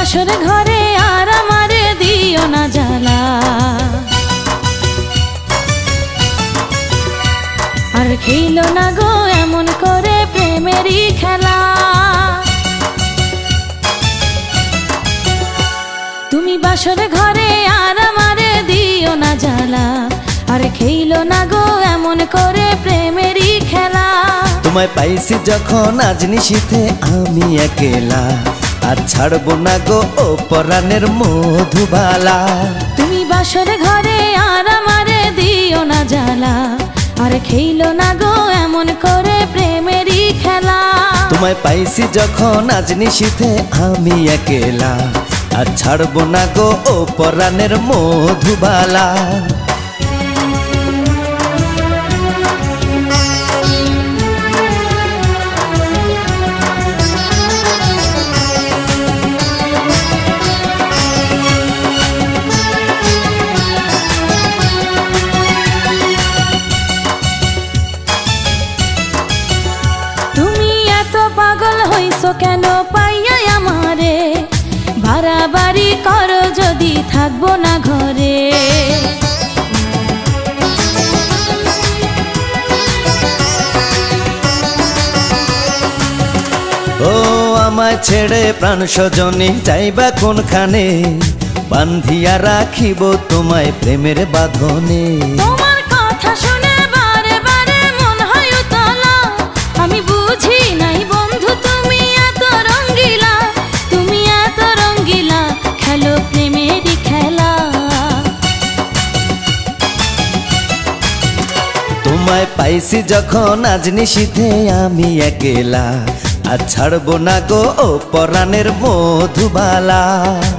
বাসর ঘরে আর আমারে দিও না জ্বালা, আর খেলো না গো এমন করে প্রেমেরই খেলা। তুমি বাসর ঘরে আর আমারে দিও না জ্বালা, আর খেলো না গো এমন করে প্রেমেরই খেলা। তোমায় পাইছি যখন আজ নিশীথে আমি একেলা, আর ছাড়বো না গো ও পরাণের মধুবালা। তুমি বাসর ঘরে আর আমারে দিও না জ্বালা, আর খেলো না গো এমন করে প্রেমেরই খেলা। তোমায় পাইছি যখন আজ নিশীথে আমি একেলা, আর ছাড়বো না গো ও পরাণের মধুবালা। তুমি এত পাগল হইছো কেন পাইয়া আমারে, বাড়াবাড়ি করো যদি থাকবো না ঘরে। ও আমায় ছেড়ে প্রাণ স্বজনে যাইবা কোনখানে, বান্ধিয়া রাখিব তোমায় প্রেমের বাঁধনে। তোমার কথা শুনে বারে বারে মন হয় উতলা, আমি বুঝি নাই বন্ধু তুমি এত রঙ্গিলা, তুমি এত রঙ্গিলা খেলো প্রেমেরই খেলা। তোমায় পাইছি যখন আজ নিশীথে আমি একেলা, আর ছাড়বো না গো ও পরাণের মধুবালা।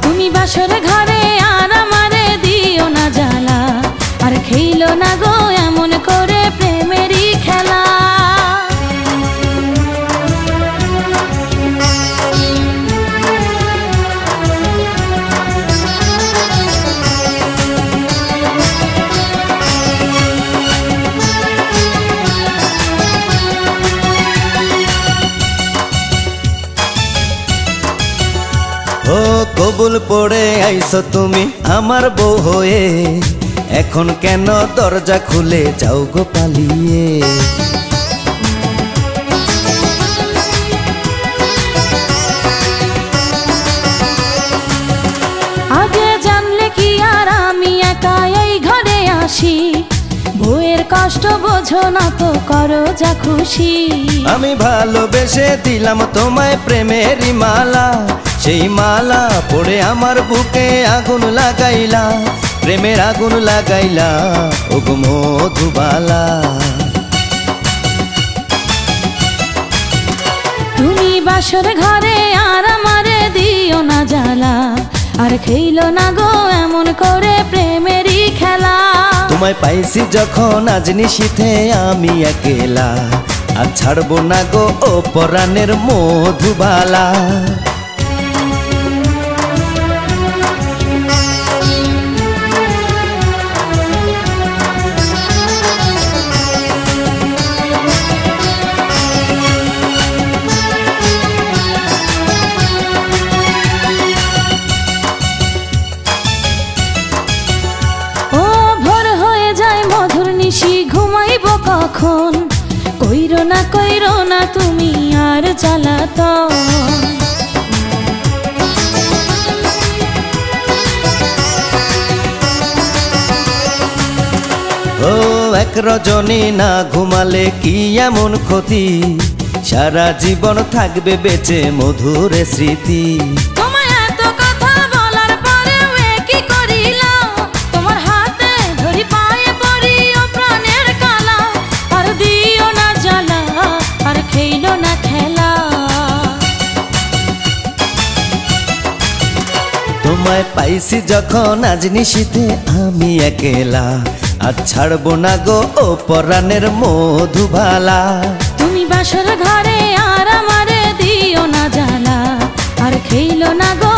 তুমি বাসর ঘরে আর আমারে দিও না জ্বালা, আর খেলো না গো এমন করে প্রেমেরই খেলা। ও কবুল পড়ে আইছো তুমি আমার বউ হয়ে, এখন কেন দরজা খুলে যাও গো পালিয়ে। আগে জানলে কি আর আমি একা এই ঘরে আসি, বউয়ের কষ্ট বোঝো না তো করো যা খুশি। আমি ভালোবেসে দিলাম তোমায় প্রেমেরই মালা, সেই মালা পড়ে আমার বুকে আগুন লাগাইলা, প্রেমের আগুন লাগাইলা ও গো মধুবালা। তুমি বাসর ঘরে আর আমারে দিও না জ্বালা, আর খেলো না গো এমন করে প্রেমেরই খেলা। তোমায় পাইছি যখন আজ নিশীথে আমি একেলা, আর ছাড়বো না গো ও পরাণের মধুবালা। ঘুমাইব কখন, কইরো না তুমি আর জ্বালাতন। ও এক রজনী না ঘুমালে কি এমন ক্ষতি, সারা জীবন থাকবে বেঁচে মধুর স্মৃতি। তোমায় পাইছি যখন আজ নিশীথে আমি একেলা, আর ছাড়বো না গো ও পরাণের মধুবালা। তুমি বাসর ঘরে আর আমারে দিও না জ্বালা, আর খেলো না গো